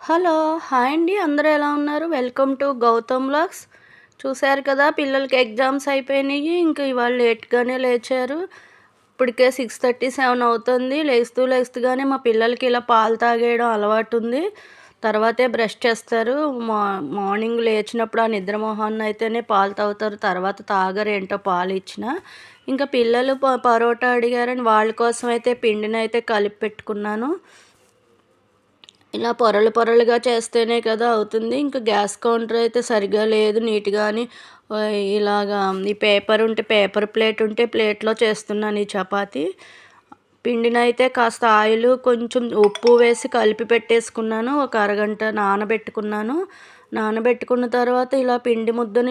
Hello! Hi అండి. అందరూ ఎలా ఉన్నారు? Welcome to Gautam vlogs. చూసారు కదా పిల్లలకి ఎగ్జామ్స్ అయిపోయినాయి. ఇంక ఇవాళ లేట్‌గానే లేచారు. ఇప్పటికే 6:30, 7 అవుతుంది. లేస్తూగానే మా పిల్లలకి ఇలా పాలు తాగేయడం అలవాటుంది. తర్వాతే బ్రష్ చేస్తారు. మార్నింగ్ లేచినప్పుడు ఆ నిద్ర మొహాన అయితేనే పాలు తాగుతారు. తర్వాత తాగరు ఏంటో పాలిచ్చినా. ఇంకా పిల్లలు పరోటా అడిగారని వాళ్ళ కోసం అయితే పిండినైతే కలిపి పెట్టుకున్నాను. ఇలా పొరలుగా చేస్తేనే కదా అవుతుంది. ఇంకా గ్యాస్ కౌంటర్ అయితే సరిగ్గా లేదు నీట్‌గాని. ఇలాగా ఈ పేపర్ ఉంటే పేపర్ ప్లేట్ ఉంటే ప్లేట్‌లో చేస్తున్నాను ఈ చపాతీ. పిండినైతే కాస్త ఆయిలు, కొంచెం ఉప్పు వేసి కలిపి పెట్టేసుకున్నాను. ఒక అరగంట నానబెట్టుకున్నాను. నానబెట్టుకున్న తర్వాత ఇలా పిండి ముద్దను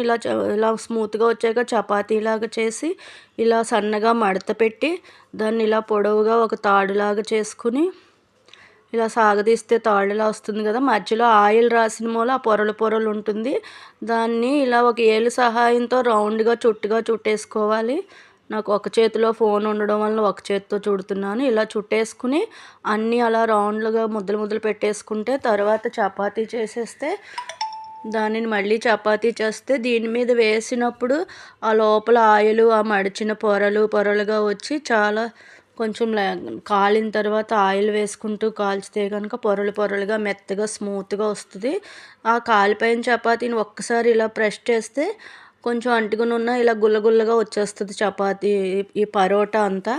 ఇలా స్మూత్‌గా వచ్చాక చపాతీలాగా చేసి, ఇలా సన్నగా మడత పెట్టి, దాన్ని ఇలా పొడవుగా ఒక తాడులాగా చేసుకుని, ఇలా సాగదీస్తే తాడులా వస్తుంది కదా! మధ్యలో ఆయిల్ రాసిన మూల ఆ పొరలు ఉంటుంది. దాన్ని ఇలా ఒక ఏలు సహాయంతో రౌండ్‌గా చుట్టేసుకోవాలి. నాకు ఒక చేతిలో ఫోన్ ఉండడం వల్ల ఒక చేత్తో చుడుతున్నాను. ఇలా చుట్టేసుకుని అన్నీ అలా రౌండ్‌లుగా ముద్దలు పెట్టేసుకుంటే తర్వాత చపాతీ చేసేస్తే, దానిని మళ్ళీ చపాతీ చేస్తే దీని మీద వేసినప్పుడు ఆ లోపల ఆయిలు, ఆ మడిచిన పొరలుగా వచ్చి చాలా కొంచెం కాలిన తర్వాత ఆయిల్ వేసుకుంటూ కాల్చితే కనుక పొరలుగా మెత్తగా స్మూత్‌గా వస్తుంది. ఆ కాలిపోయిన చపాతీని ఒక్కసారి ఇలా ప్రెస్ చేస్తే కొంచెం అంటుకునున్న ఇలా గుల్లగా వచ్చేస్తుంది చపాతీ, ఈ పరోటా అంతా.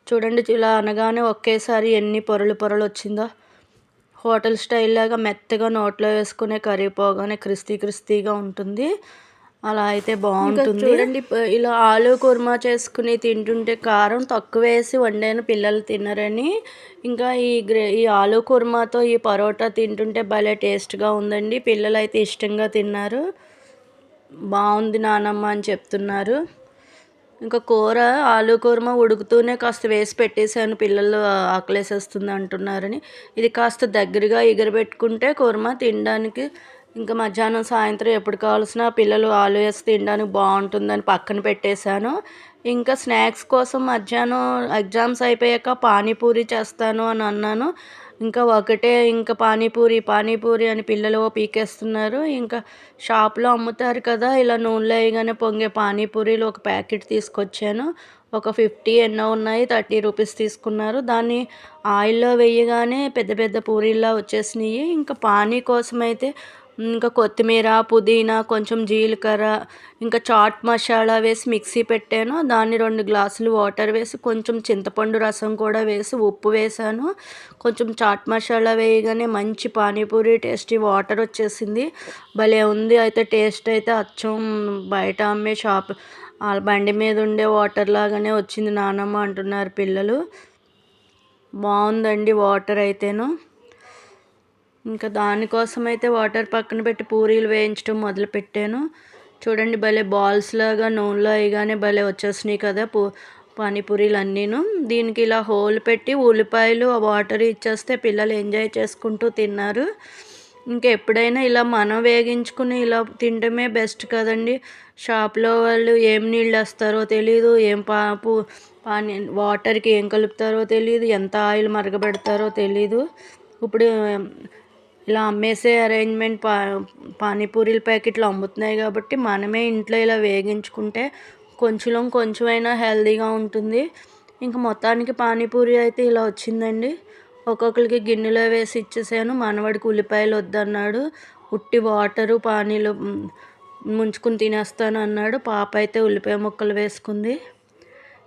చూడండి ఇలా అనగానే ఒకేసారి ఎన్ని పొరలు వచ్చిందో. హోటల్ స్టైల్ లాగా మెత్తగా నోట్లో వేసుకునే కరిగిపోగానే క్రిస్పీగా ఉంటుంది. అలా అయితే బాగుంటుంది. చూడండి ఇలా ఆలు కుర్మా చేసుకుని తింటుంటే కారం తక్కువ వేసి వండాను పిల్లలు తినరని. ఇంకా ఈ ఆలు కుర్మాతో ఈ పరోటా తింటుంటే భలే టేస్ట్గా ఉందండి. పిల్లలు అయితే ఇష్టంగా తిన్నారు. బాగుంది నానమ్మ అని చెప్తున్నారు. ఇంకా కూర ఆలు కుర్మా ఉడుకుతూనే కాస్త వేసి పెట్టేశాను, పిల్లలు ఆకలేసేస్తుంది అంటున్నారని. ఇది కాస్త దగ్గరగా ఎగరబెట్టుకుంటే కుర్మా తినడానికి ఇంకా మధ్యాహ్నం సాయంత్రం ఎప్పుడు కావాల్సిన పిల్లలు ఆలు వేసి తినడానికి బాగుంటుందని పక్కన పెట్టేశాను. ఇంకా స్నాక్స్ కోసం మధ్యాహ్నం ఎగ్జామ్స్ అయిపోయాక పానీపూరి చేస్తాను అని అన్నాను. ఇంకా పానీపూరి అని పిల్లలు పీకేస్తున్నారు. ఇంకా షాప్లో అమ్ముతారు కదా, ఇలా నూనెలో వేయగానే పొంగే పానీపూరీలు ఒక ప్యాకెట్ తీసుకొచ్చాను. ఒక 50 ఎన్నో ఉన్నాయి, 30 రూపీస్ తీసుకున్నారు. దాన్ని ఆయిల్లో వేయగానే పెద్ద పూరీల్లా వచ్చేసినాయి. ఇంకా పానీ కోసం అయితే ఇంకా కొత్తిమీర, పుదీనా, కొంచెం జీలకర్ర, ఇంకా చాట్ మసాలా వేసి మిక్సీ పెట్టాను. దాన్ని 2 గ్లాసులు వాటర్ వేసి, కొంచెం చింతపండు రసం కూడా వేసి, ఉప్పు వేసాను. కొంచెం చాట్ మసాలా వేయగానే మంచి పానీపూరి టేస్టీ వాటర్ వచ్చేసింది. భలే ఉంది. అయితే టేస్ట్ అయితే అచ్చం బయట అమ్మే షాప్ బండి మీద ఉండే వాటర్ లాగానే వచ్చింది నానమ్మ అంటున్నారు పిల్లలు. బాగుందండి వాటర్ అయితేను. ఇంకా దానికోసం అయితే వాటర్ పక్కన పెట్టి పూరీలు వేయించడం మొదలుపెట్టాను. చూడండి భలే బాల్స్ లాగా నూనెలో వేయగానే భలే వచ్చేసినాయి కదా పానీపూరీలు అన్నీను. దీనికి ఇలా హోల్ పెట్టి ఉల్లిపాయలు వాటర్ ఇచ్చేస్తే పిల్లలు ఎంజాయ్ చేసుకుంటూ తిన్నారు. ఇంకా ఎప్పుడైనా ఇలా మనం వేగించుకుని ఇలా తినడమే బెస్ట్ కదండి. షాప్లో వాళ్ళు ఏం నీళ్ళు వేస్తారో తెలీదు, ఏం వాటర్కి ఏం కలుపుతారో తెలీదు, ఎంత ఆయిల్ మరగబెడతారో తెలీదు. ఇప్పుడు ఇలా అమ్మేసే అరేంజ్మెంట్ పానీపూరీల ప్యాకెట్లు అమ్ముతున్నాయి కాబట్టి మనమే ఇంట్లో ఇలా వేగించుకుంటే కొంచెమైనా హెల్తీగా ఉంటుంది. ఇంక మొత్తానికి పానీపూరి అయితే ఇలా వచ్చిందండి. ఒక్కొక్కరికి గిన్నెలో వేసి ఇచ్చేసాను. మనవాడికి ఉల్లిపాయలు వద్దన్నాడు. ఉట్టి వాటరు పానీలు ముంచుకుని తినేస్తాను అన్నాడు. పాప అయితే ఉల్లిపాయ ముక్కలు వేసుకుంది.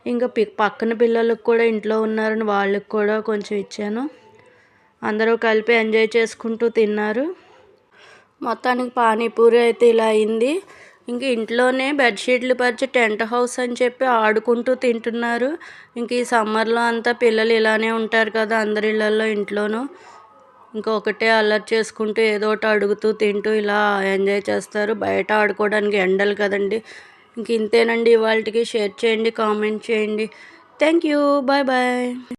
ఇంకా పక్కన పిల్లలకు కూడా ఇంట్లో ఉన్నారని వాళ్ళకి కూడా కొంచెం ఇచ్చాను. అందరూ కలిపి ఎంజాయ్ చేసుకుంటూ తిన్నారు. మొత్తానికి పానీపూరి అయితే ఇలా అయింది. ఇంక ఇంట్లోనే బెడ్షీట్లు పరిచి టెంట్ హౌస్ అని చెప్పి ఆడుకుంటూ తింటున్నారు. ఇంక ఈ సమ్మర్లో అంతా పిల్లలు ఇలానే ఉంటారు కదా, అందరి ఇళ్ళల్లో ఇంట్లోనూ. ఇంకా ఒకటే అల్లరి చేసుకుంటూ ఏదో ఒకటి అడుగుతూ తింటూ ఇలా ఎంజాయ్ చేస్తారు. బయట ఆడుకోవడానికి ఎండలు కదండి. ఇంక ఇంతేనండి ఇవాళకి. షేర్ చేయండి, కామెంట్ చేయండి. Thank you. బాయ్.